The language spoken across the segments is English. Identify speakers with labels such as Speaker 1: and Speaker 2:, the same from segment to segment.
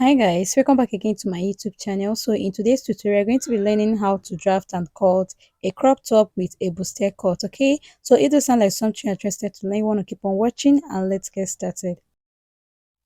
Speaker 1: Hi guys, welcome back again to my YouTube channel. So in today's tutorial, we're going to be learning how to draft and cut a crop top with a bustier cut. Okay, so it does sound like something you're interested to learn, you want to keep on watching, and let's get started.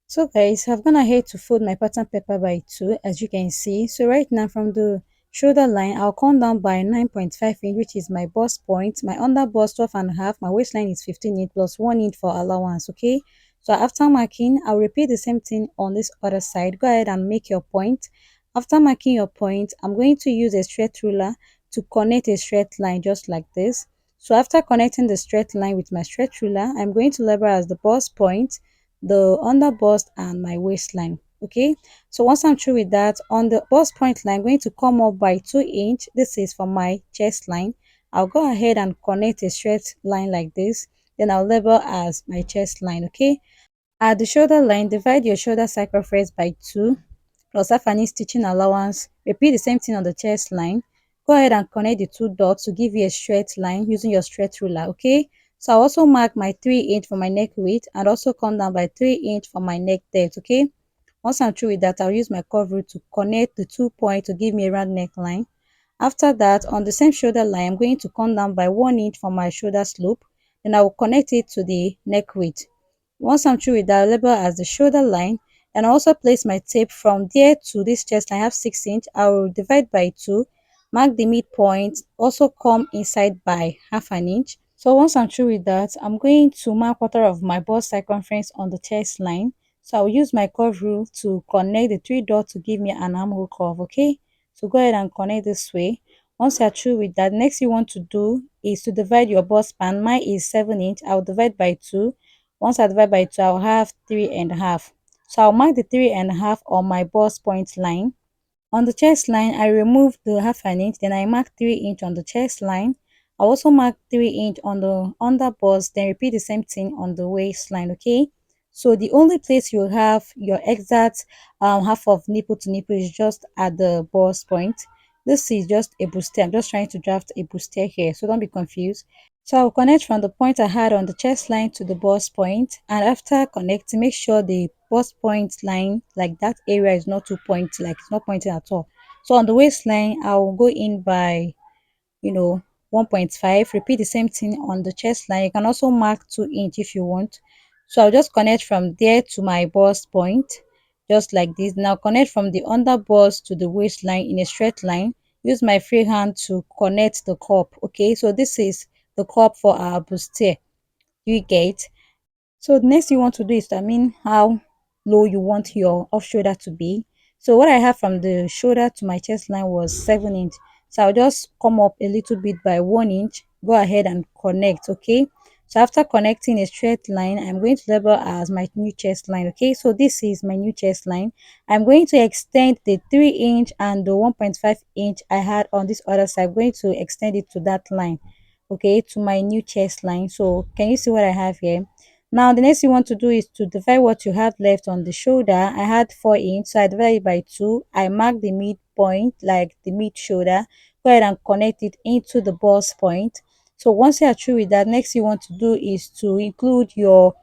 Speaker 1: So guys, I've gone ahead to fold my pattern paper by 2, as you can see. So right now from the shoulder line, I'll come down by 9.5 inch, which is my bust point. My under bust 12 and a half, my waistline is 15 inch plus 1 inch for allowance. Okay, so after marking, I'll repeat the same thing on this other side. Go ahead and make your point. After marking your point, I'm going to use a straight ruler to connect a straight line just like this. So after connecting the straight line with my straight ruler, I'm going to label as the bust point, the under bust, and my waistline. Okay, so once I'm through with that, on the bust point line, I'm going to come up by 2 inch. This is for my chest line. I'll go ahead and connect a straight line like this, then I'll label as my chest line. Okay, at the shoulder line, divide your shoulder circumference by 2 plus half an inch stitching allowance. Repeat the same thing on the chest line. Go ahead and connect the two dots to give you a straight line using your straight ruler. Okay, so I also mark my 3 inch for my neck width and also come down by 3 inch for my neck depth. Okay, once I'm through with that, I'll use my curve rule to connect the 2 points to give me a round neckline. After that, on the same shoulder line, I'm going to come down by 1 inch for my shoulder slope. Then I will connect it to the neck width. Once I'm through with that, I'll label as the shoulder line, and I also place my tape from there to this chest line. I have 6 inch. I will divide by 2, mark the midpoint, also come inside by half an inch. So once I'm through with that, I'm going to mark quarter of my bust circumference on the chest line. So I'll use my curve rule to connect the 3 dots to give me an armhole curve. Okay, so go ahead and connect this way. Once you're through with that, next you want to do is to divide your bust span. Mine is 7 inch. I'll divide by 2. Once I divide by 2, I'll have 3.5. So I'll mark the 3.5 on my bust point line. On the chest line, I remove the half an inch, then I mark 3 inch on the chest line. I also mark 3 inch on the under bust, then repeat the same thing on the waistline. Okay, so the only place you have your exact half of nipple to nipple is just at the bust point. This is just a bustier. I'm just trying to draft a bustier here, so don't be confused. So I'll connect from the point I had on the chest line to the bust point, and after connecting, make sure the bust point line, like that area, is not too pointy, like it's not pointing at all. So on the waistline, I'll go in by, 1.5. Repeat the same thing on the chest line. You can also mark 2 inch if you want. So I'll just connect from there to my bust point, just like this. Now connect from the under bust to the waistline in a straight line. Use my free hand to connect the cup. Okay, so this is the cup for our bustier. You get. So the next you want to do is determine how low you want your off shoulder to be. So what I have from the shoulder to my chest line was 7 inch. So I'll just come up a little bit by 1 inch. Go ahead and connect. Okay. So after connecting a straight line, I'm going to label as my new chest line. Okay. So this is my new chest line. I'm going to extend the 3 inch and the 1.5 inch I had on this other side. I'm going to extend it to that line. Okay, to my new chest line. So can you see what I have here? Now the next you want to do is to divide what you have left on the shoulder. I had 4 inch, so I divided by 2. I mark the midpoint, like the mid shoulder. Go ahead and connect it into the bust point. So once you are through with that, next you want to do is to include your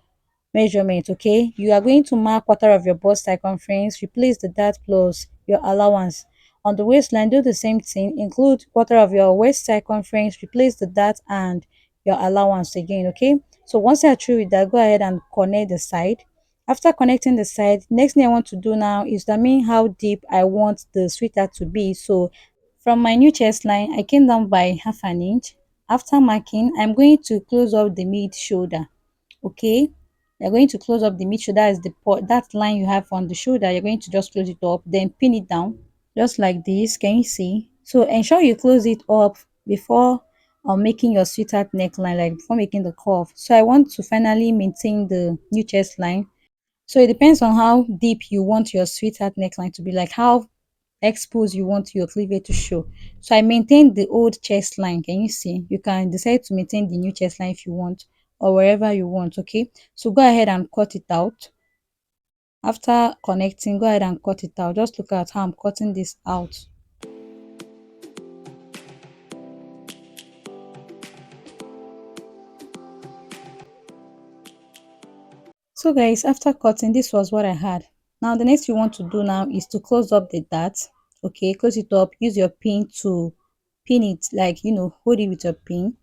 Speaker 1: measurement. Okay, you are going to mark quarter of your bust circumference, replace the dart plus your allowance. On the waistline, do the same thing, include quarter of your waist circumference, replace the dart and your allowance again. Okay, so once you are through with that, go ahead and connect the side. After connecting the side, next thing I want to do now is determine how deep I want the sweater to be. So from my new chest line, I came down by half an inch. After marking, I'm going to close up the mid shoulder. Okay, you're going to close up the mid shoulder, is the that line you have on the shoulder. You're going to just close it up, then pin it down just like this. Can you see? So ensure you close it up before making your sweetheart neckline, like before making the curve. So I want to finally maintain the new chest line. So it depends on how deep you want your sweetheart neckline to be, like how exposed you want your cleavage to show. So I maintained the old chest line. Can you see? You can decide to maintain the new chest line if you want, or wherever you want. Okay, so go ahead and cut it out. After connecting, go ahead and cut it out. Just look at how I'm cutting this out. So guys, after cutting, this was what I had. Now the next you want to do now is to close up the dart. Okay, close it up. Use your pin to pin it, like hold it with your pin.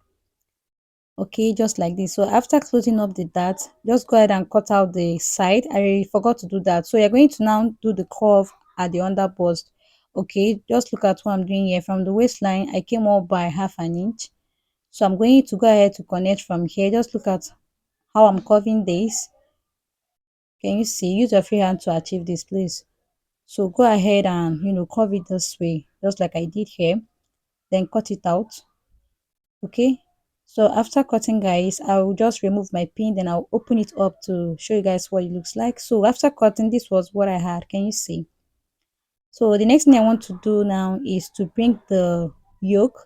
Speaker 1: Okay, just like this. So after closing up the dart, just go ahead and cut out the side. I forgot to do that. So you're going to now do the curve at the under bust. Okay, just look at what I'm doing here. From the waistline, I came up by half an inch. So I'm going to go ahead to connect from here. Just look at how I'm curving this. Can you see? Use your free hand to achieve this, please. So go ahead and curve it this way, just like I did here. Then cut it out. Okay. So after cutting, guys, I will just remove my pin. Then I'll open it up to show you guys what it looks like. So after cutting, this was what I had. Can you see? So the next thing I want to do now is to bring the yoke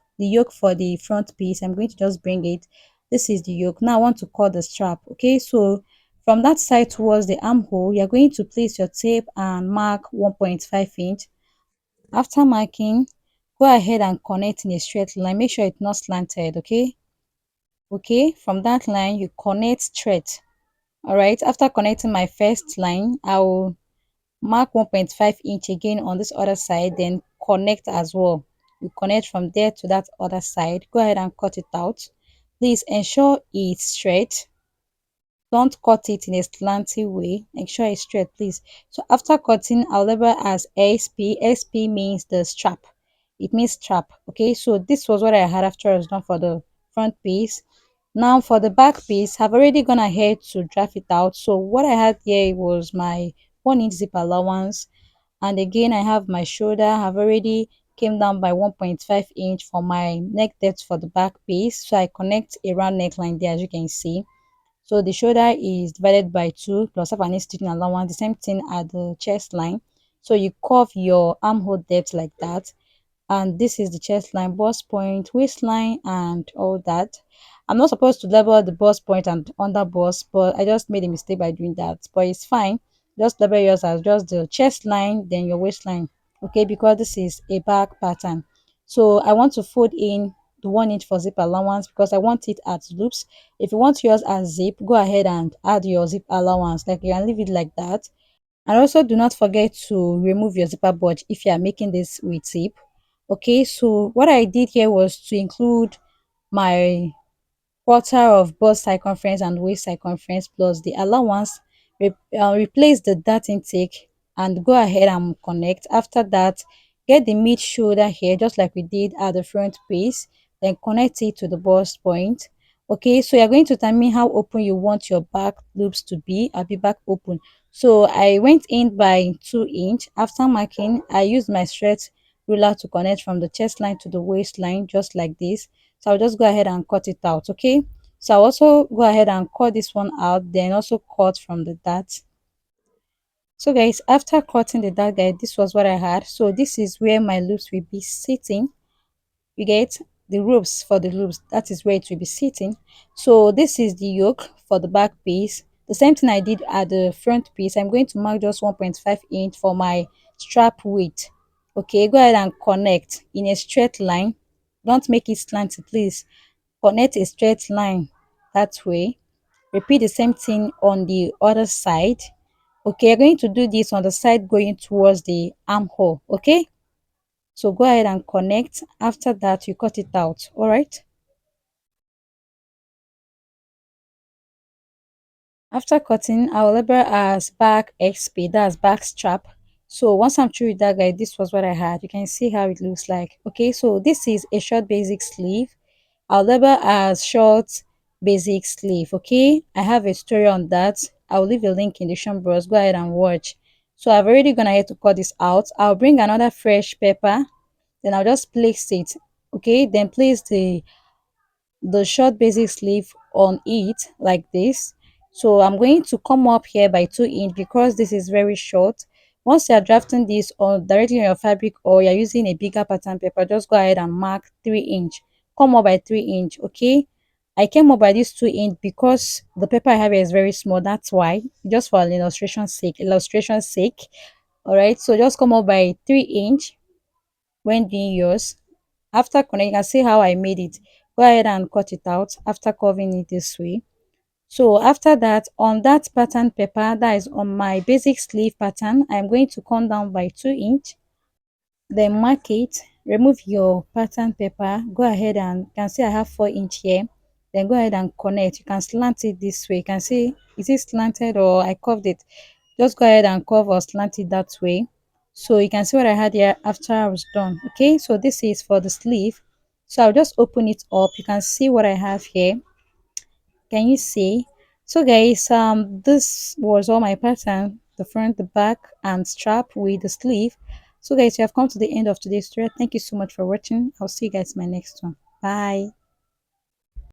Speaker 1: for the front piece. I'm going to just bring it. This is the yoke. Now I want to cut the strap. Okay, so from that side towards the armhole, you're going to place your tape and mark 1.5 inch. After marking, go ahead and connect in a straight line. Make sure it's not slanted. Okay, from that line you connect straight. All right, after connecting my first line, I will mark 1.5 inch again on this other side, then connect as well. You connect from there to that other side. Go ahead and cut it out. Please ensure it's straight. Don't cut it in a slanty way. Make sure it's straight, please. So after cutting, I'll label as SP. SP means the strap. It means strap. Okay, so this was what I had after I was done for the front piece. Now for the back piece, I've already gone ahead to draft it out. So what I had here was my 1 inch zip allowance, and again I have my shoulder. I've already came down by 1.5 inch for my neck depth for the back piece. So I connect a round neckline there, as you can see. So the shoulder is divided by 2 plus half an inch stitching allowance. The same thing at the chest line. So you curve your armhole depth like that, and this is the chest line, bust point, waistline, and all that. I'm not supposed to label the bust point and under bust, but I just made a mistake by doing that, but it's fine. Just label yours as just the chest line, then your waistline. Okay, because this is a back pattern. So I want to fold in the 1 inch for zip allowance because I want it at loops. If you want yours as zip, go ahead and add your zip allowance. Like, you can leave it like that. And also do not forget to remove your zipper budge if you are making this with zip. Okay, so what I did here was to include my quarter of bust circumference and waist circumference plus the allowance. Replace the dart intake and go ahead and connect. After that, get the mid shoulder here just like we did at the front piece, then connect it to the bust point. Okay, so you're going to tell me how open you want your back loops to be. I'll be back open. So I went in by 2 inch. After marking, I used my straight ruler to connect from the chest line to the waistline just like this. So I'll just go ahead and cut it out. Okay, so I'll also go ahead and cut this one out, then also cut from the dart. So guys, after cutting the dart, guys, this was what I had. So this is where my loops will be sitting. You get the ropes for the loops, that is where it will be sitting. So this is the yoke for the back piece. The same thing I did at the front piece. I'm going to mark just 1.5 inch for my strap width. Okay, go ahead and connect in a straight line. Don't make it slanted, please. Connect a straight line that way. Repeat the same thing on the other side. Okay, you're going to do this on the side going towards the armhole. Okay, so go ahead and connect. After that, you cut it out. All right. After cutting, I will label as back XP, that's back strap. So once I'm through with that, guys, this was what I had. You can see how it looks like. Okay, so this is a short basic sleeve. I'll label as short basic sleeve. Okay, I have a story on that. I'll leave a link in the description box. Go ahead and watch. So I've already gone ahead to cut this out. I'll bring another fresh paper, then I'll just place it. Okay, then place the short basic sleeve on it like this. So I'm going to come up here by 2 inch because this is very short. Once you are drafting this on directly on your fabric or you're using a bigger pattern paper, just go ahead and mark 3 inch. Come up by 3 inch. Okay, I came up by this 2 inch because the paper I have here is very small. That's why, just for illustration sake. All right, so just come up by 3 inch when doing yours. After connecting, you can see how I made it. Go ahead and cut it out after curving it this way. So after that, on that pattern paper that is on my basic sleeve pattern, I'm going to come down by 2 inch, then mark it, remove your pattern paper, go ahead and you can see I have 4 inch here, then go ahead and connect. You can slant it this way. You can see, is it slanted or I curved it? Just go ahead and curve or slant it that way. So you can see what I had here after I was done. Okay, so this is for the sleeve. So I'll just open it up. You can see what I have here. Can you see? So guys, this was all my pattern, the front, the back, and strap with the sleeve. So guys, you have come to the end of today's tutorial. Thank you so much for watching. I'll see you guys in my next one. Bye.